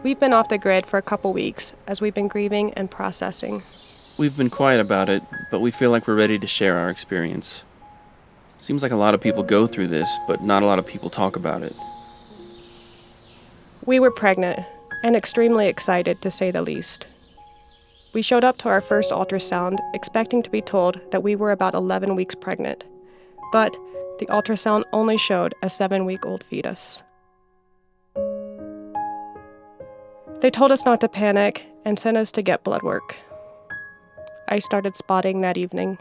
We've been off the grid for a couple weeks as we've been grieving and processing. We've been quiet about it, but we feel like we're ready to share our experience. Seems like a lot of people go through this, but not a lot of people talk about it. We were pregnant and extremely excited, to say the least. We showed up to our first ultrasound expecting to be told that we were about 11 weeks pregnant, but the ultrasound only showed a 7-week-old fetus. They told us not to panic and sent us to get blood work. I started spotting that evening.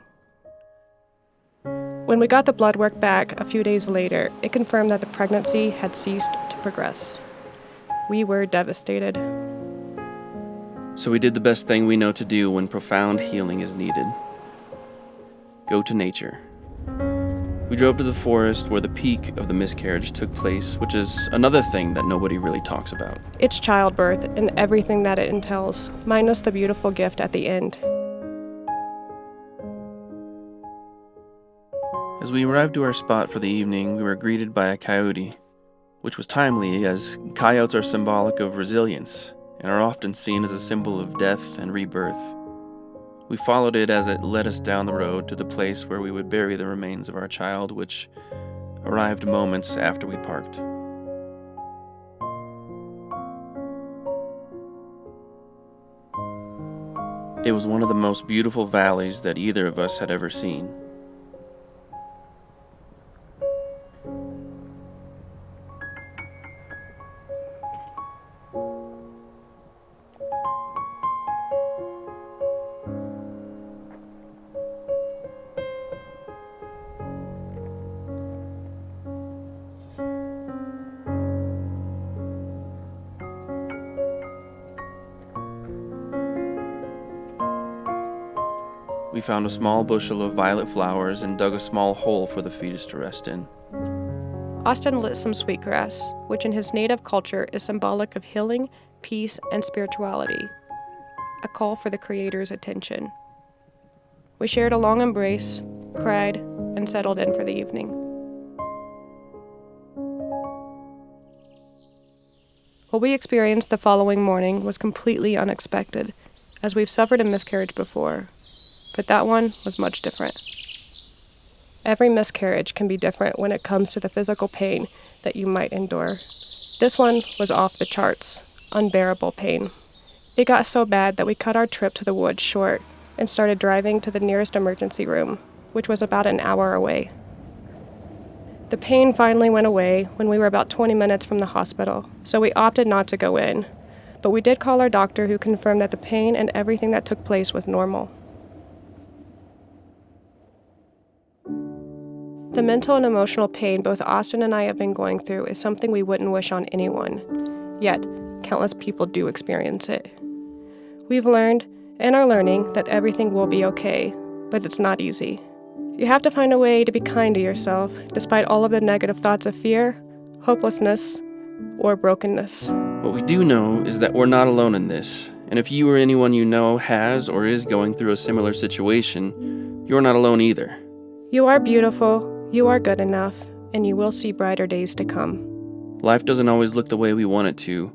When we got the blood work back a few days later, it confirmed that the pregnancy had ceased to progress. We were devastated. So we did the best thing we know to do when profound healing is needed. Go to nature. We drove to the forest where the peak of the miscarriage took place, which is another thing that nobody really talks about. It's childbirth and everything that it entails, minus the beautiful gift at the end. As we arrived to our spot for the evening, we were greeted by a coyote, which was timely as coyotes are symbolic of resilience and are often seen as a symbol of death and rebirth. We followed it as it led us down the road to the place where we would bury the remains of our child, which arrived moments after we parked. It was one of the most beautiful valleys that either of us had ever seen. We found a small bushel of violet flowers and dug a small hole for the fetus to rest in. Austin lit some sweetgrass, which in his native culture is symbolic of healing, peace, and spirituality, a call for the Creator's attention. We shared a long embrace, cried, and settled in for the evening. What we experienced the following morning was completely unexpected, as we've suffered a miscarriage before. But that one was much different. Every miscarriage can be different when it comes to the physical pain that you might endure. This one was off the charts, unbearable pain. It got so bad that we cut our trip to the woods short and started driving to the nearest emergency room, which was about an hour away. The pain finally went away when we were about 20 minutes from the hospital, so we opted not to go in. But we did call our doctor, who confirmed that the pain and everything that took place was normal. The mental and emotional pain both Austin and I have been going through is something we wouldn't wish on anyone. Yet, countless people do experience it. We've learned, and are learning, that everything will be okay, but it's not easy. You have to find a way to be kind to yourself, despite all of the negative thoughts of fear, hopelessness, or brokenness. What we do know is that we're not alone in this, and if you or anyone you know has or is going through a similar situation, you're not alone either. You are beautiful, you are good enough, and you will see brighter days to come. Life doesn't always look the way we want it to,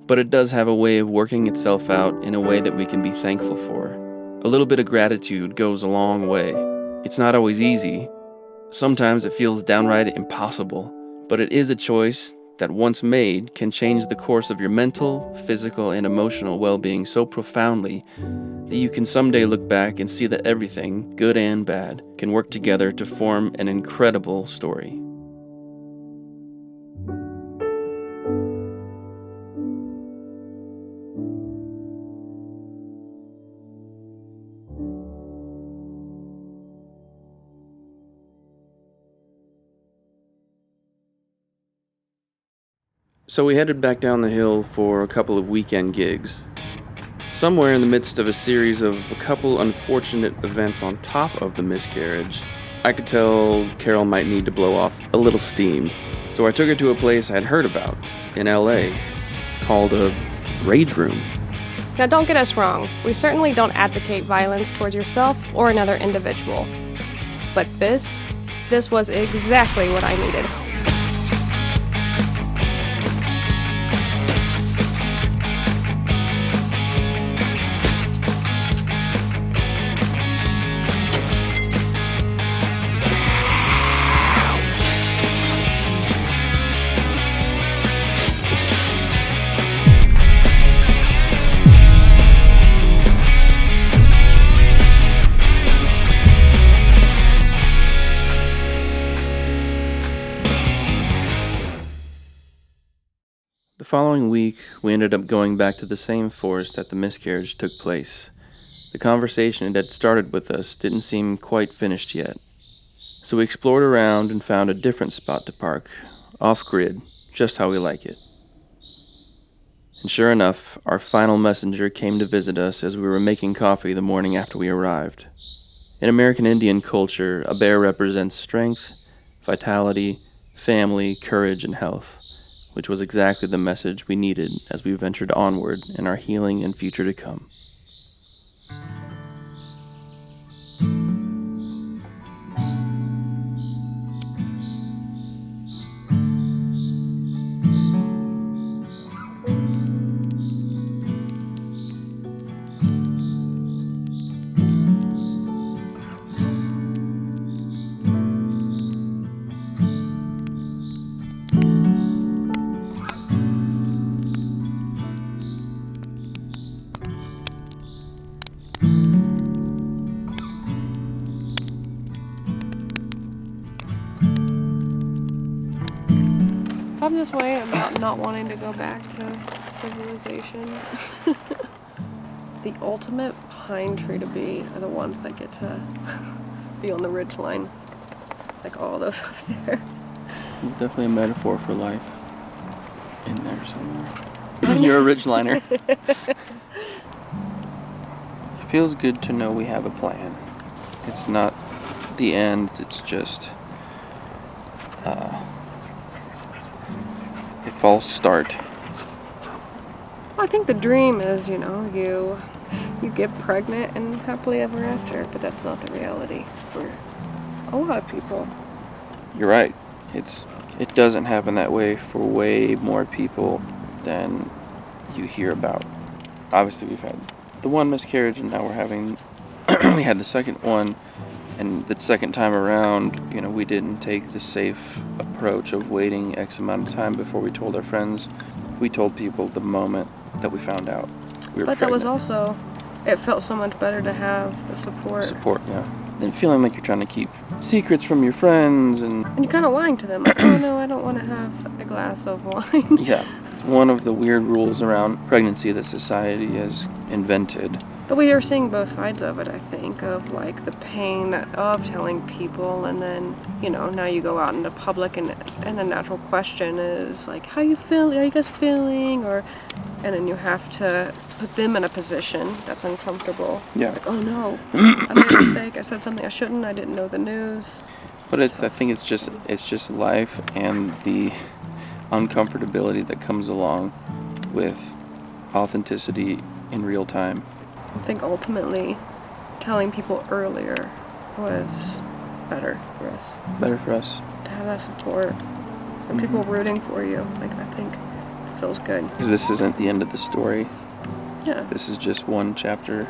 but it does have a way of working itself out in a way that we can be thankful for. A little bit of gratitude goes a long way. It's not always easy. Sometimes it feels downright impossible, but it is a choice that once made can change the course of your mental, physical, and emotional well-being so profoundly that you can someday look back and see that everything, good and bad, can work together to form an incredible story. So we headed back down the hill for a couple of weekend gigs. Somewhere in the midst of a series of a couple unfortunate events on top of the miscarriage, I could tell Karol might need to blow off a little steam. So I took her to a place I'd heard about in LA called a rage room. Now, don't get us wrong. We certainly don't advocate violence towards yourself or another individual. But this was exactly what I needed. The following week, we ended up going back to the same forest that the miscarriage took place. The conversation it had started with us didn't seem quite finished yet. So we explored around and found a different spot to park, off-grid, just how we like it. And sure enough, our final messenger came to visit us as we were making coffee the morning after we arrived. In American Indian culture, a bear represents strength, vitality, family, courage, and health, which was exactly the message we needed as we ventured onward in our healing and future to come. I'm this way about not wanting to go back to civilization. The ultimate pine tree to be are the ones that get to be on the ridge line. Like all those up there. There's definitely a metaphor for life in there somewhere. You're a ridgeliner. It feels good to know we have a plan. It's not the end, it's just a false start. I think the dream is, you get pregnant and happily ever after, but that's not the reality for a lot of people. You're right. It doesn't happen that way for way more people than you hear about. Obviously, we've had the one miscarriage, and now we're having we had the second one, and the second time around, we didn't take the safe approach of waiting X amount of time before we told our friends. We told people the moment that we found out we were But pregnant. that was also, it felt so much better to have the support. Yeah. Then feeling like you're trying to keep secrets from your friends And you're kind of lying to them. Like, oh no, I don't want to have a glass of wine. Yeah. It's one of the weird rules around pregnancy that society has invented. But we are seeing both sides of it, I think, of like the pain of telling people, and then, now you go out into public and the natural question is like, how you guys feeling? And then you have to put them in a position that's uncomfortable. Yeah. Like, oh no, I made a mistake, I said something I shouldn't, I didn't know the news. But I think it's just life and the uncomfortability that comes along with authenticity in real time. I think ultimately telling people earlier was better for us. Better for us. To have that support and people rooting for you, like, I think it feels good. Because this isn't the end of the story. Yeah. This is just one chapter.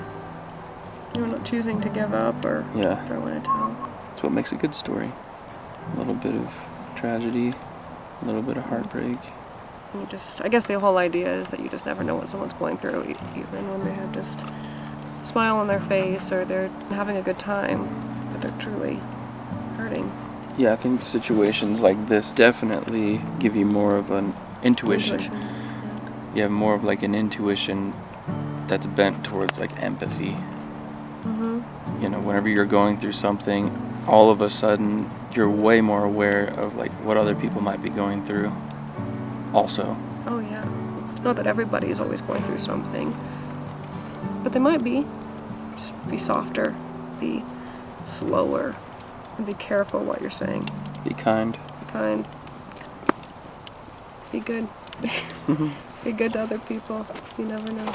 You're not choosing to give up or throw in a towel. That's what makes a good story. A little bit of tragedy, a little bit of heartbreak. I guess the whole idea is that you just never know what someone's going through, even when they have just a smile on their face or they're having a good time, but they're truly hurting. Yeah, I think situations like this definitely give you more of an intuition. You have more of like an intuition that's bent towards like empathy. Whenever you're going through something, all of a sudden you're way more aware of like what other people might be going through. also. Oh yeah. Not that everybody is always going through something, but they might be. Just be softer, be slower, and be careful what you're saying. Be kind. Be kind. Be good. Be good to other people. You never know.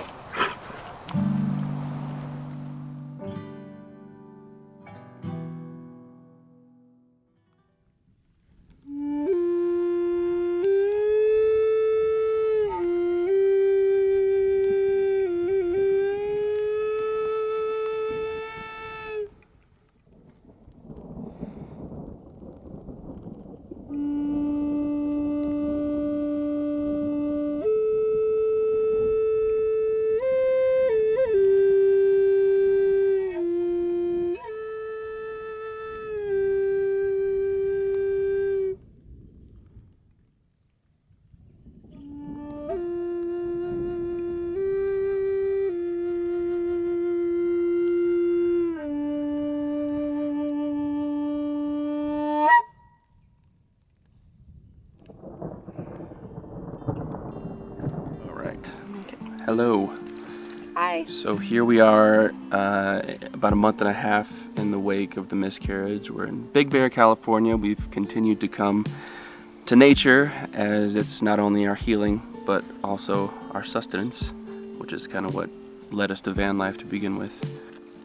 Hello. Hi. So here we are, about a month and a half in the wake of the miscarriage. We're in Big Bear, California. We've continued to come to nature as it's not only our healing, but also our sustenance, which is kind of what led us to van life to begin with.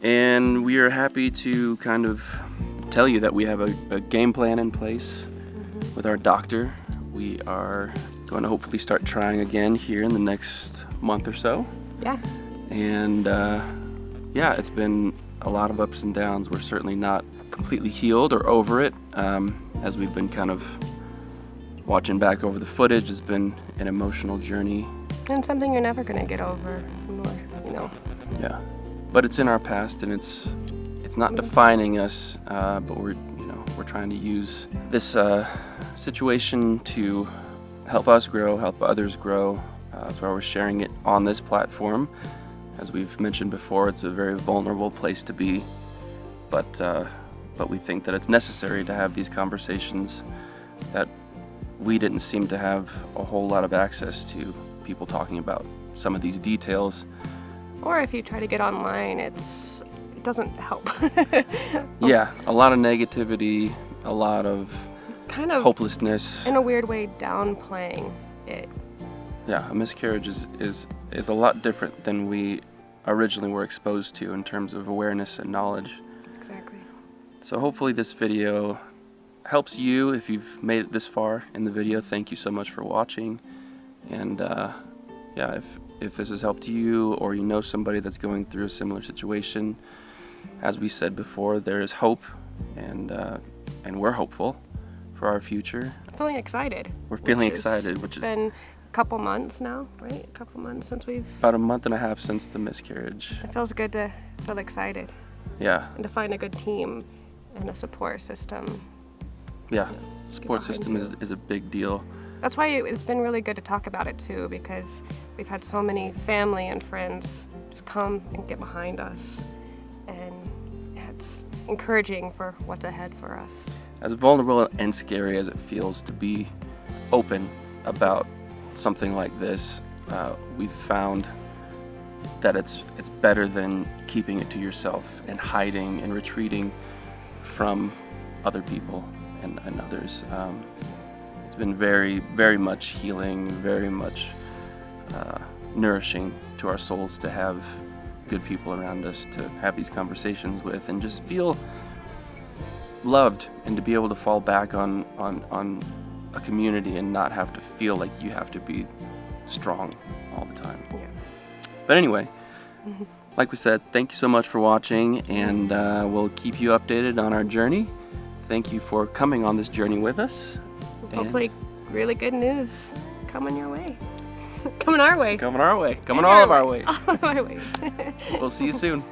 And we are happy to kind of tell you that we have a game plan in place with our doctor. We are going to hopefully start trying again here in the next month or so. Yeah. And yeah, it's been a lot of ups and downs. We're certainly not completely healed or over it. As we've been kind of watching back over the footage, it's been an emotional journey. And something you're never gonna get over, or. Yeah, but it's in our past, and it's not defining us. But we're trying to use this situation to help us grow, help others grow. That's why we're sharing it on this platform. As we've mentioned before, it's a very vulnerable place to be, but we think that it's necessary to have these conversations that we didn't seem to have a whole lot of access to, people talking about some of these details. Or if you try to get online, it doesn't help. Yeah, a lot of negativity, a lot of kind of hopelessness. In a weird way, downplaying it. Yeah, a miscarriage is a lot different than we originally were exposed to in terms of awareness and knowledge. Exactly. So hopefully this video helps you. If you've made it this far in the video, thank you so much for watching. And yeah, if this has helped you, or you know somebody that's going through a similar situation, as we said before, there is hope, and we're hopeful for our future. I'm feeling excited. We're feeling excited, which is been couple months now, right? A couple months since we've... About a month and a half since the miscarriage. It feels good to feel excited. Yeah. And to find a good team and a support system. Yeah, support system is a big deal. That's why it's been really good to talk about it too, because we've had so many family and friends just come and get behind us. And it's encouraging for what's ahead for us. As vulnerable and scary as it feels to be open about something like this, we've found that it's better than keeping it to yourself and hiding and retreating from other people and others. It's been very, very much healing, very much nourishing to our souls to have good people around us to have these conversations with, and just feel loved, and to be able to fall back on a community and not have to feel like you have to be strong all the time. Yeah. But anyway, like we said, thank you so much for watching, and we'll keep you updated on our journey. Thank you for coming on this journey with us. Hopefully really good news coming your way. Coming our way. Coming our way. Coming all of our ways. All of our ways. We'll see you soon.